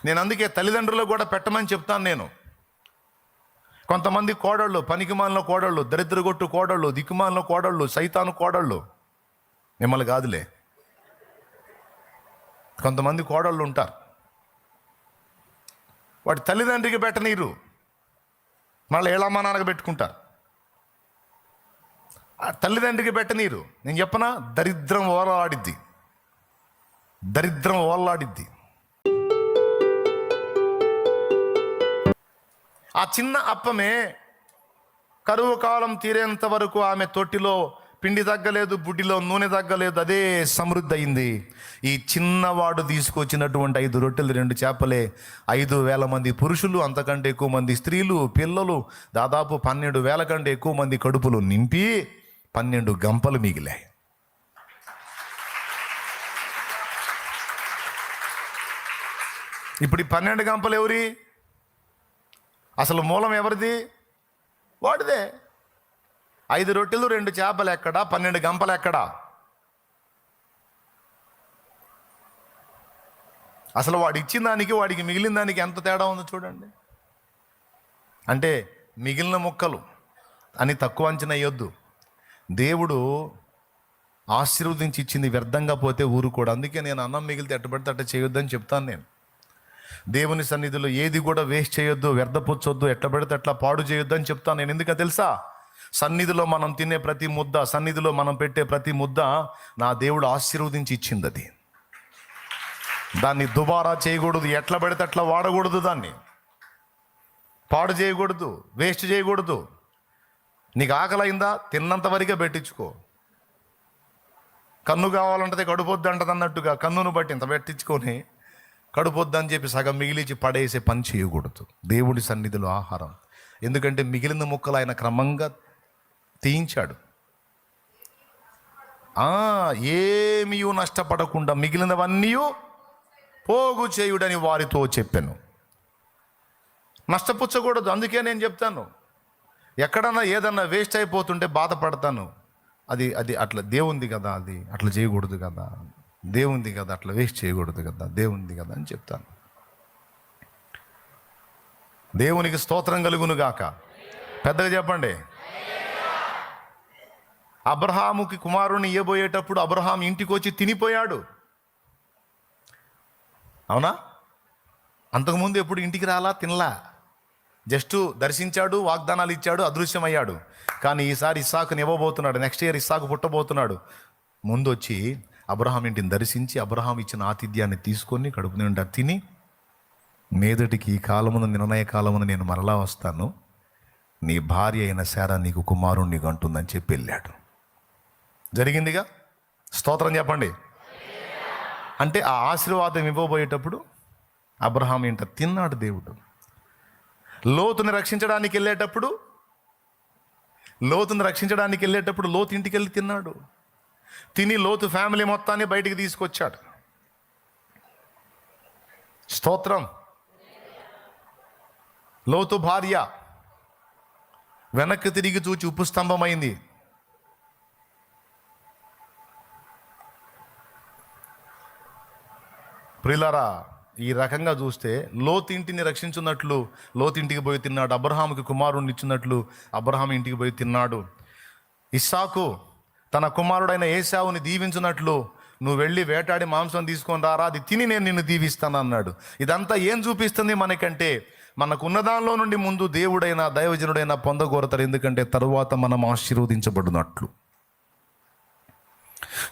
నేను అందుకే తల్లిదండ్రులు కూడా పెట్టమని చెప్తాను. నేను కొంతమంది కోడళ్ళు, పనికిమాలిన కోడళ్ళు, దరిద్రగొట్టు కోడళ్ళు, దిక్కుమాలిన కోడళ్ళు, సైతాను కోడళ్ళు, మిమ్మల్ని కాదులే, కొంతమంది కోడళ్ళు ఉంటారు. వాడి తల్లిదండ్రికి పెట్టనీరు, మళ్ళీ ఏళ్ళమ్మ నాన్నకు పెట్టుకుంటారు. తల్లిదండ్రికి పెట్టనీరు. నేను చెప్పనా, దరిద్రం ఓలాడిద్ది, దరిద్రం ఓలాడిద్ది. ఆ చిన్న అప్పమే కరువు కాలం తీరేంత వరకు ఆమె తొట్టిలో పిండి తగ్గలేదు, బుడ్డిలో నూనె తగ్గలేదు, అదే సమృద్ధి అయింది. ఈ చిన్నవాడు తీసుకొచ్చినటువంటి 5 రొట్టెలు 2 చేపలే 5,000 మంది పురుషులు, అంతకంటే ఎక్కువ మంది స్త్రీలు, పిల్లలు, దాదాపు 12,000 కంటే ఎక్కువ మంది కడుపులు నింపి 12 గంపలు మిగిలాయి. ఇప్పుడు ఈ 12 గంపలు ఎవరి? అసలు మూలం ఎవరిది? వాడిదే. 5 రొట్టెలు 2 చేపలు ఎక్కడా? 12 గంపలు ఎక్కడా? అసలు వాడు ఇచ్చిన దానికి వాడికి మిగిలిన దానికి ఎంత తేడా ఉందో చూడండి. అంటే మిగిలిన ముక్కలు అని తక్కువ అంచనా వేయొద్దు. దేవుడు ఆశీర్వదించి ఇచ్చింది వ్యర్థంగా పోతే ఊరుకోడు. అందుకే నేను అన్నం మిగిలితే ఎట్టబడితే అట్ట చేయొద్దని చెప్తాను. నేను దేవుని సన్నిధిలో ఏది కూడా వేస్ట్ చేయొద్దు, వ్యర్థపుచ్చొద్దు, ఎట్లా పెడితే అట్లా పాడు చేయొద్దు అని చెప్తాను నేను. ఎందుకో తెలుసా? సన్నిధిలో మనం తినే ప్రతి ముద్ద, సన్నిధిలో మనం పెట్టే ప్రతి ముద్ద నా దేవుడు ఆశీర్వదించి ఇచ్చింది. అది దాన్ని దుబారా చేయకూడదు, ఎట్లా పెడితే అట్లా వాడకూడదు, దాన్ని పాడు చేయకూడదు, వేస్ట్ చేయకూడదు. నీకు ఆకలైందా? తిన్నంత వరకే పెట్టించుకో. కన్ను కావాలంటే కడుపొద్దు అంటది అన్నట్టుగా కన్నును బట్టి ఇంత పెట్టించుకొని కడుపొద్దని చెప్పి సగం మిగిలిచి పడేసే పని చేయకూడదు దేవుడి సన్నిధిలో ఆహారం. ఎందుకంటే మిగిలిన ముక్కలు ఆయన క్రమంగా తీయించాడు. ఏమీ నష్టపడకుండా మిగిలినవన్నీ పోగు చేయుడని వారితో చెప్పాను. నష్టపుచ్చకూడదు. అందుకే నేను చెప్తాను, ఎక్కడన్నా ఏదన్నా వేస్ట్ అయిపోతుంటే బాధపడతాను. అది అది అట్లా దేవుంది కదా, అది అట్లా చేయకూడదు కదా, దేవుంది కదా, అట్లా వేస్ట్ చేయకూడదు కదా, దేవుంది కదా అని చెప్తాను. దేవునికి స్తోత్రం కలుగును గాక. పెద్దగా చెప్పండి. అబ్రహాముకి కుమారుని ఇవ్వబోయేటప్పుడు అబ్రహాం ఇంటికి వచ్చి తినిపోయాడు. అవునా? అంతకుముందు ఎప్పుడు ఇంటికి రాలా, తినలా, జస్ట్ దర్శించాడు, వాగ్దానాలు ఇచ్చాడు, అదృశ్యమయ్యాడు. కానీ ఈసారి ఇస్సాకుని ఇవ్వబోతున్నాడు. నెక్స్ట్ ఇయర్ ఇస్సాకు పుట్టబోతున్నాడు. ముందు వచ్చి అబ్రహాం ఇంటిని దర్శించి అబ్రహాం ఇచ్చిన ఆతిథ్యాన్ని తీసుకొని కడుపు నిండా తిని, మీదటికి ఈ కాలమున, నిర్ణయ కాలమున నేను మరలా వస్తాను, నీ భార్య అయిన శారా నీకు కుమారుణ్ణి అంటుందని చెప్పి వెళ్ళాడు. జరిగిందిగా. స్తోత్రం చెప్పండి. అంటే ఆ ఆశీర్వాదం ఇవ్వబోయేటప్పుడు అబ్రహాం ఇంట తిన్నాడు దేవుడు. లోతుని రక్షించడానికి వెళ్ళేటప్పుడు లోతు ఇంటికి వెళ్ళి తిన్నాడు. తిని లోతు ఫ్యామిలీ మొత్తాన్ని బయటికి తీసుకొచ్చాడు. స్తోత్రం. లోతు భార్య వెనక్కి తిరిగి చూచి ఉప్పు స్తంభమైంది. ప్రియులారా, ఈ రకంగా చూస్తే లోతు ఇంటిని రక్షించున్నట్లు లోతు ఇంటికి పోయి తిన్నాడు. అబ్రహాముకి కుమారుణ్ణి ఇచ్చినట్లు అబ్రహాం ఇంటికి పోయి తిన్నాడు. ఇస్సాకు తన కుమారుడైన ఏశావుని దీవించినట్లు నువ్వు వెళ్ళి వేటాడి మాంసం తీసుకొని రారా, అది తిని నేను నిన్ను దీవిస్తాను అన్నాడు. ఇదంతా ఏం చూపిస్తుంది మనకంటే, మనకున్న దానిలో నుండి ముందు దేవుడైన దైవజనుడైనా పొందగోరతారు. ఎందుకంటే తరువాత మనం ఆశీర్వదించబడినట్లు.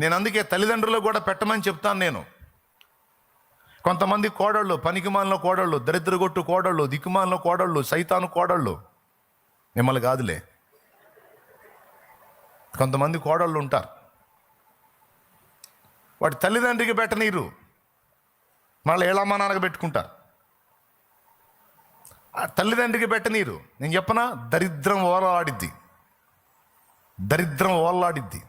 నేను అందుకే తల్లిదండ్రులు కూడా పెట్టమని చెప్తాను. నేను కొంతమంది కోడళ్ళు, పనికిమాలిన కోడళ్ళు, దరిద్రగొట్టు కోడళ్ళు, దిక్కుమాలిన కోడళ్ళు, సైతాను కోడళ్ళు, మిమ్మల్ని కాదులే, కొంతమంది కోడళ్ళు ఉంటారు. వాడి తల్లిదండ్రికి పెట్టనీరు, మళ్ళీ ఏళ్ళమ్మ నాన్నకు పెట్టుకుంటారు. ఆ తల్లిదండ్రికి పెట్టనీరు. నేను చెప్పనా, దరిద్రం ఓలాడిద్ది, దరిద్రం ఓలాడిద్ది.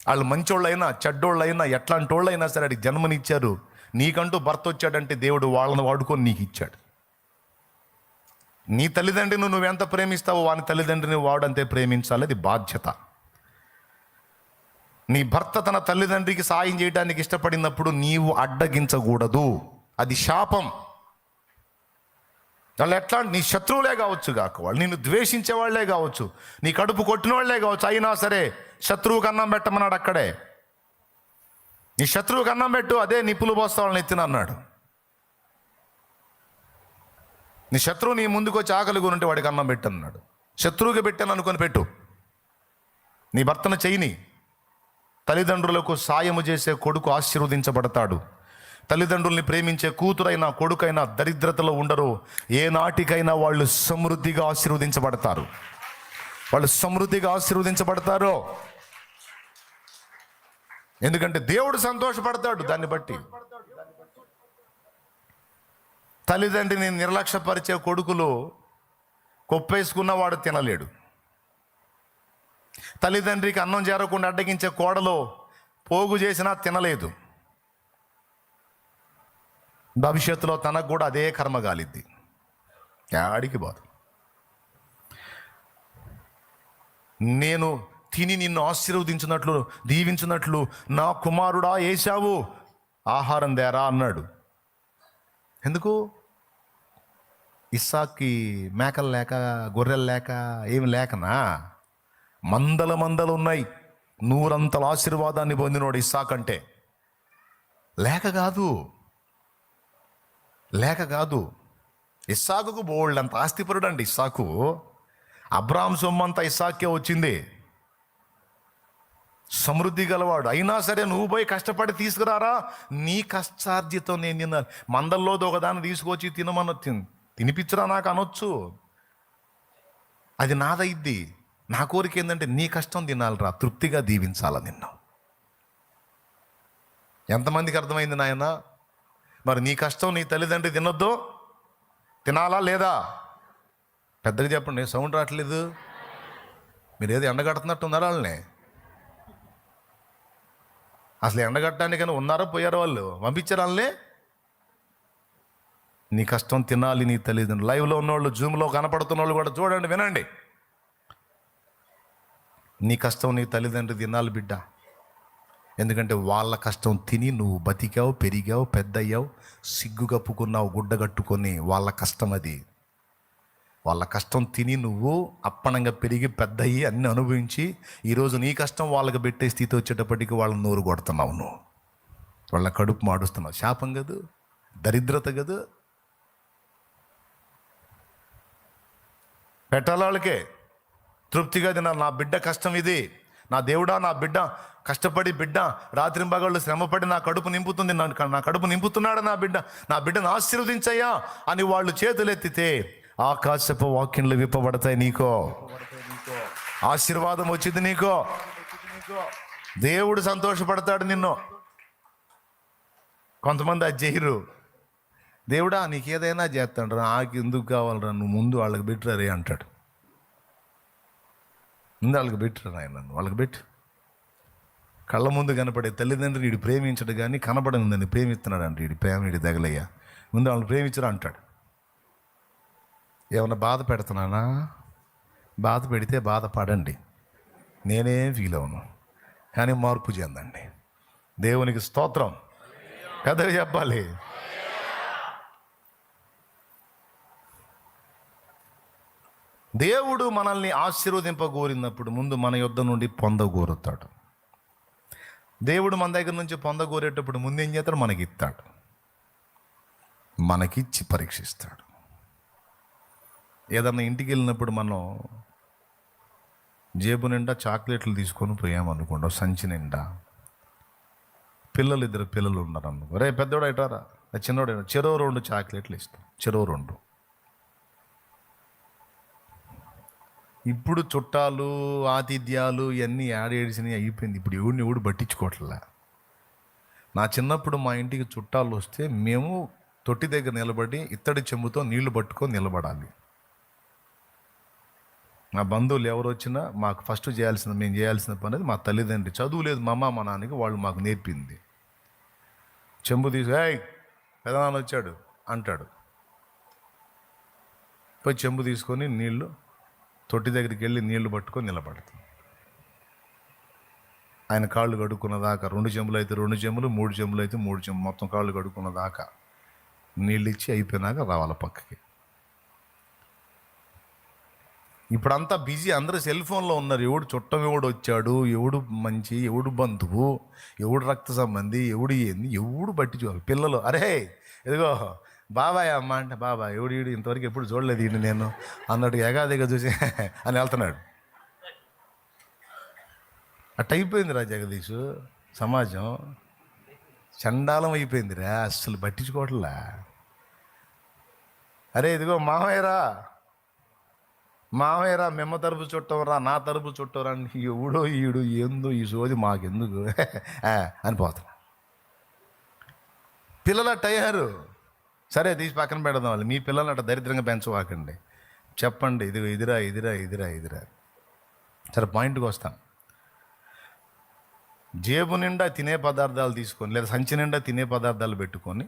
వాళ్ళు మంచోళ్ళైనా చెడ్డోళ్ళైనా ఎట్లాంటి వాళ్ళైనా సరే అడిగి జన్మనిచ్చారు. నీకంటూ భర్త వచ్చాడంటే దేవుడు వాళ్ళని వాడుకొని నీకు ఇచ్చాడు. నీ తల్లిదండ్రిని నువ్వెంత ప్రేమిస్తావో వాని తల్లిదండ్రిని వాడంతే ప్రేమించాలి. అది బాధ్యత. నీ భర్త తన తల్లిదండ్రికి సాయం చేయడానికి ఇష్టపడినప్పుడు నీవు అడ్డగించకూడదు. అది శాపం. వాళ్ళు ఎట్లా, నీ శత్రువులే కావచ్చు కాక, వాళ్ళు నిన్ను ద్వేషించే వాళ్ళే కావచ్చు, నీ కడుపు కొట్టిన వాళ్ళే కావచ్చు, అయినా సరే శత్రువుకి అన్నం పెట్టమన్నాడు అక్కడే. నీ శత్రువుకి అన్నం పెట్టు, అదే నిప్పులు పోస్తా వాళ్ళని ఎత్తిన అన్నాడు. నీ శత్రువు నీ ముందుకు వచ్చి ఆకలి గురుంటే వాడికి అన్నం పెట్టు అన్నాడు. శత్రువుకి పెట్టాను అనుకొని పెట్టు. నీ భర్తను చేయని. తల్లిదండ్రులకు సాయము చేసే కొడుకు ఆశీర్వదించబడతాడు. తల్లిదండ్రుల్ని ప్రేమించే కూతురైనా కొడుకైనా దరిద్రతలో ఉండరు. ఏ నాటికైనా వాళ్ళు సమృద్ధిగా ఆశీర్వదించబడతారు. వాళ్ళు సమృద్ధిగా ఆశీర్వదించబడతారు. ఎందుకంటే దేవుడు సంతోషపడతాడు దాన్ని బట్టి. తల్లిదండ్రిని నిర్లక్ష్యపరిచే కొడుకులు కొప్పేసుకున్న వాడు తినలేడు. తల్లిదండ్రికి అన్నం చేరకుండా అడ్డగించే కోడలో పోగు చేసినా తినలేదు. భవిష్యత్తులో తనకు కూడా అదే కర్మ గాలిద్ది. యాడికి బాదు. నేను తిని నిన్ను ఆశీర్వదించినట్లు దీవించినట్లు నా కుమారుడా ఏశావు ఆహారం దేరా అన్నాడు. ఎందుకు? ఇస్సాక్కి మేకలు లేక గొర్రెలు లేక ఏమి లేకనా? మందలు ఉన్నాయి. 100 అంతల ఆశీర్వాదాన్ని పొందినోడు ఇస్సాక్ అంటే. లేక కాదు. ఇస్సాకుకు బోల్డ్ అంత ఆస్తిపరుడు అండి ఇస్సాకు. అబ్రాహాం సొమ్మంతా ఇస్సాకే వచ్చింది. సమృద్ధి గలవాడు. అయినా సరే నువ్వు పోయి కష్టపడి తీసుకురారా, నీ కష్టార్జితం నేను తిన్నాను. మందల్లోది ఒకదాన్ని తీసుకొచ్చి తినిపించరా నాకు అనొచ్చు, అది నాదైద్ది. నా కోరిక ఏంటంటే నీ కష్టం తినాలిరా, తృప్తిగా దీవించాల నిన్ను. ఎంతమందికి అర్థమైంది నాయన? మరి నీ కష్టం నీ తల్లిదండ్రి తినొద్దు, తినాలా లేదా? పెద్దగా చెప్పండి, సౌండ్ రావట్లేదు. మీరు ఏదో ఎండగడుతున్నట్టు ఉన్నారా వాళ్ళని? అసలు ఎండగట్టడానికైనా ఉన్నారో పోయారో వాళ్ళు? పంపించారు వాళ్ళని. నీ కష్టం తినాలి నీ తల్లిదండ్రులు. లైవ్లో ఉన్నవాళ్ళు, జూమ్లో కనపడుతున్న వాళ్ళు కూడా చూడండి, వినండి. నీ కష్టం నీ తల్లిదండ్రులు తినాలి బిడ్డ. ఎందుకంటే వాళ్ళ కష్టం తిని నువ్వు బతికావు, పెరిగావు, పెద్దయ్యావు, సిగ్గు కప్పుకున్నావు, గుడ్డ కట్టుకొని. వాళ్ళ కష్టం అది. వాళ్ళ కష్టం తిని నువ్వు అప్పనంగా పెరిగి పెద్దయ్యి అన్ని అనుభవించి ఈరోజు నీ కష్టం వాళ్ళకి పెట్టే స్థితి వచ్చేటప్పటికి వాళ్ళని నోరు కొడుతున్నావు, నువ్వు వాళ్ళ కడుపు మాడుస్తున్నావు. శాపం కదూ, దరిద్రత కదూ. పెట్టాలి వాళ్ళకే తృప్తిగా తినాలి. నా బిడ్డ కష్టం ఇది, నా దేవుడా నా బిడ్డ కష్టపడి, బిడ్డ రాత్రింబగళ్ళు శ్రమపడి నా కడుపు నింపుతుంది, నా కడుపు నింపుతున్నాడు నా బిడ్డను ఆశీర్వదించయ్యా అని వాళ్ళు చేతులెత్తితే ఆకాశపు వాక్యంలు విప్పబడతాయి. నీకో ఆశీర్వాదం వచ్చింది, నీకో దేవుడు సంతోషపడతాడు నిన్ను. కొంతమంది అది చేయరు. దేవుడా నీకేదైనా చేస్తాడు, నాకు ఎందుకు కావాలరా, నువ్వు ముందు వాళ్ళకి పెట్టరే అంటాడు. ముందు వాళ్ళకి పెట్టరు ఆయన, వాళ్ళకి పెట్టు. కళ్ళ ముందు కనపడే తల్లిదండ్రులు వీడు ప్రేమించడు కానీ కనపడని దాన్ని ప్రేమిస్తున్నాడు అంటే వీడి ప్రేమ వీడి దగ్గలయ్యా, ముందు వాళ్ళని ప్రేమించరు అంటాడు. ఏమన్నా బాధ పెడుతున్నానా? బాధ పెడితే బాధపడండి, నేనేం ఫీల్ అవును, కానీ మార్పు చెందండి. దేవునికి స్తోత్రం. కథ చెప్పాలి. దేవుడు మనల్ని ఆశీర్వదింపగోరినప్పుడు ముందు మన యొద్ద నుండి పొందగోరుతాడు. దేవుడు మన దగ్గర నుంచి పొందగోరేటప్పుడు ముందు ఏం చేస్తాడు? మనకి ఇస్తాడు, మనకిచ్చి పరీక్షిస్తాడు. ఏదన్నా ఇంటికి వెళ్ళినప్పుడు మనం జేబు నిండా చాక్లెట్లు తీసుకొని పోయామనుకోండి, సంచి నిండా. ఇద్దరు పిల్లలు ఉన్నారు అనుకో, రే పెద్దోడు అయిటారా చిన్నోడు, చెరో 2 చాక్లెట్లు ఇస్తాం, చెరో 2. ఇప్పుడు చుట్టాలు ఆతిథ్యాలు ఇవన్నీ ఏడిసినవి అయిపోయింది. ఇప్పుడు ఎవడు పట్టించుకోవట్లే. నా చిన్నప్పుడు మా ఇంటికి చుట్టాలు వస్తే మేము తొట్టి దగ్గర నిలబడి ఇత్తడి చెంబుతో నీళ్లు పట్టుకొని నిలబడాలి. మా బంధువులు ఎవరు వచ్చినా మాకు ఫస్ట్ మేము చేయాల్సిన పని అది. మా తల్లిదండ్రి చదువు లేదు మా అమ్మ మా నాన్నకి, వాళ్ళు మాకు నేర్పింది. చెంబు తీసి పెదనాన్న వచ్చాడు అంటాడు, పోయి చెంబు తీసుకొని నీళ్లు తొట్టి దగ్గరికి వెళ్ళి నీళ్లు పట్టుకొని నిలబడతాం. ఆయన కాళ్ళు కడుక్కున్న దాకా 2 చెంబులు అయితే 2 చెంబులు, 3 చెంబులు అయితే 3 చెంబులు, మొత్తం కాళ్ళు కడుక్కున్న దాకా నీళ్ళు ఇచ్చి అయిపోయినాక రావాలి పక్కకి. ఇప్పుడంతా బిజీ, అందరూ సెల్ ఫోన్లో ఉన్నారు. ఎవడు చుట్టం, ఎవడు వచ్చాడు, ఎవడు మంచి, ఎవడు బంధువు, ఎవడు రక్త సంబంధి, ఎవడు ఏంది, ఎవడు పట్టించుకోవాలి. పిల్లలు అరే ఇదిగో బాబాయ్ అమ్మ అంటే బాబా ఎవడు ఇంతవరకు ఎప్పుడు చూడలేదు ఈయన నేను అన్నట్టు ఎగాదిగా చూసి అని వెళ్తున్నాడు. అట్ట అయిపోయిందిరా జగదీష్, సమాజం చండాలం అయిపోయిందిరా, అస్సలు పట్టించుకోవట్లా. అరే ఇదిగో మామయ్యరా మెమ్మ తరపు చుట్టవరా, నా తరపు చుట్టవరా అని ఎవడో ఈడు ఏందో ఈ సోది మాకెందుకు అని పోతున్నా. పిల్లలు అట్టయ్యారు. సరే తీసి పక్కన పెడదాం. వాళ్ళు మీ పిల్లల్ని అట్ట దరిద్రంగా పెంచవాకండి. చెప్పండి ఇదిగో ఇదిరా. సరే పాయింట్కి వస్తాం. జేబు నిండా తినే పదార్థాలు తీసుకొని, లేదా సంచి నిండా తినే పదార్థాలు పెట్టుకొని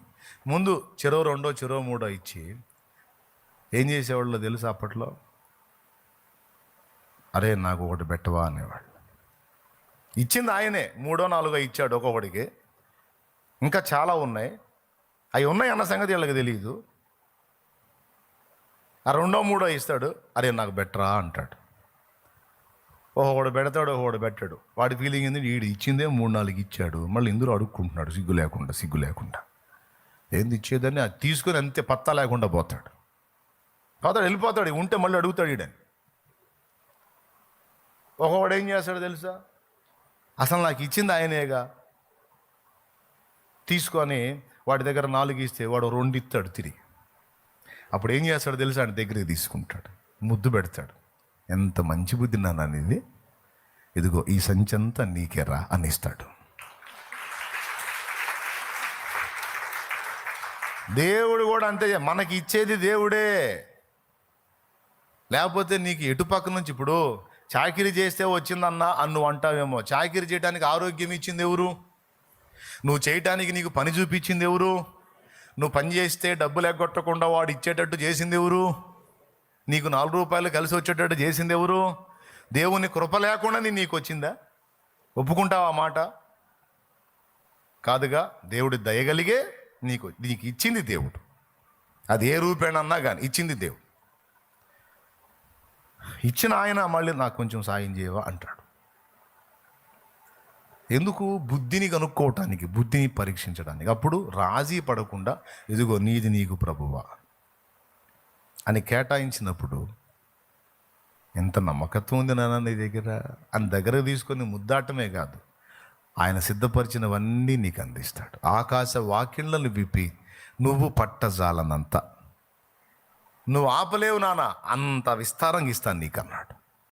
ముందు చెరో రెండో చెరో మూడో ఇచ్చి ఏం చేసేవాళ్ళు తెలుసు అప్పట్లో? అరే నాకు ఒకటి పెట్టవా అనేవాళ్ళు. ఇచ్చింది ఆయనే, మూడో నాలుగో ఇచ్చాడు ఒక్కొక్కడికి. ఇంకా చాలా ఉన్నాయి, అవి ఉన్నాయి అన్న సంగతి వీళ్ళకి తెలియదు. ఆ రెండో మూడో ఇస్తాడు, అరే నాకు బెటరా అంటాడు. ఒకడు పెడతాడు, ఒకడు పెట్టాడు. వాడి ఫీలింగ్ ఏంది, వీడు ఇచ్చిందే 3-4 ఇచ్చాడు, మళ్ళీ ఇందులో అడుక్కుంటున్నాడు సిగ్గు లేకుండా. ఏంది ఇచ్చేదని అది తీసుకొని అంతే పత్తా లేకుండా పోతాడు, వెళ్ళిపోతాడు. ఉంటే మళ్ళీ అడుగుతాడు వీడని. ఒకవాడు ఏం చేస్తాడు తెలుసా, అసలు నాకు ఇచ్చింది ఆయనేగా, తీసుకొని వాడి దగ్గర 4 ఇస్తే వాడు 2 ఇస్తాడు తిరిగి. అప్పుడు ఏం చేస్తాడు తెలుసా, ఆయన దగ్గరికి తీసుకుంటాడు, ముద్దు పెడతాడు. ఎంత మంచి బుద్ధి నాన్న ఇది, ఇదిగో ఈ సంచంతా నీకేరా అని ఇస్తాడు. దేవుడు కూడా అంతే, మనకి ఇచ్చేది దేవుడే. లేకపోతే నీకు ఎటుపక్క నుంచి, ఇప్పుడు చాకిరీ చేస్తే వచ్చిందన్నా అని నువ్వు అంటావేమో. చాకిరీ చేయడానికి ఆరోగ్యం ఇచ్చింది ఎవరు? నువ్వు చేయటానికి నీకు పని చూపించింది ఎవరు? నువ్వు పని చేస్తే డబ్బులు ఎగ్గొట్టకుండా వాడు ఇచ్చేటట్టు చేసింది ఎవరు? నీకు 4 రూపాయలు కలిసి వచ్చేటట్టు చేసింది ఎవరు? దేవుని కృప లేకుండా నీకు వచ్చిందా? ఒప్పుకుంటావా మాట? కాదుగా. దేవుడి దయగలిగే నీకు ఇచ్చింది దేవుడు. అది ఏ రూపేణన్నా కానీ ఇచ్చింది దేవుడు. ఇచ్చిన ఆయన మళ్ళీ నాకు కొంచెం సాయం చేయవా అంటాడు. ఎందుకు? బుద్ధిని కనుక్కోవటానికి, బుద్ధిని పరీక్షించడానికి. అప్పుడు రాజీ పడకుండా ఇదిగో నీది నీకు ప్రభువా అని కేటాయించినప్పుడు ఎంత నమ్మకత్వం ఉంది నాన్న నీ దగ్గర అని దగ్గర తీసుకొని ముద్దాటమే కాదు, ఆయన సిద్ధపరిచినవన్నీ నీకు అందిస్తాడు. ఆకాశ వాకిళ్లను విప్పి నువ్వు పట్టజాలనంత, నువ్వు ఆపలేవు నాన్న, అంత విస్తారంగా ఇస్తాను నీకు అన్నాడు.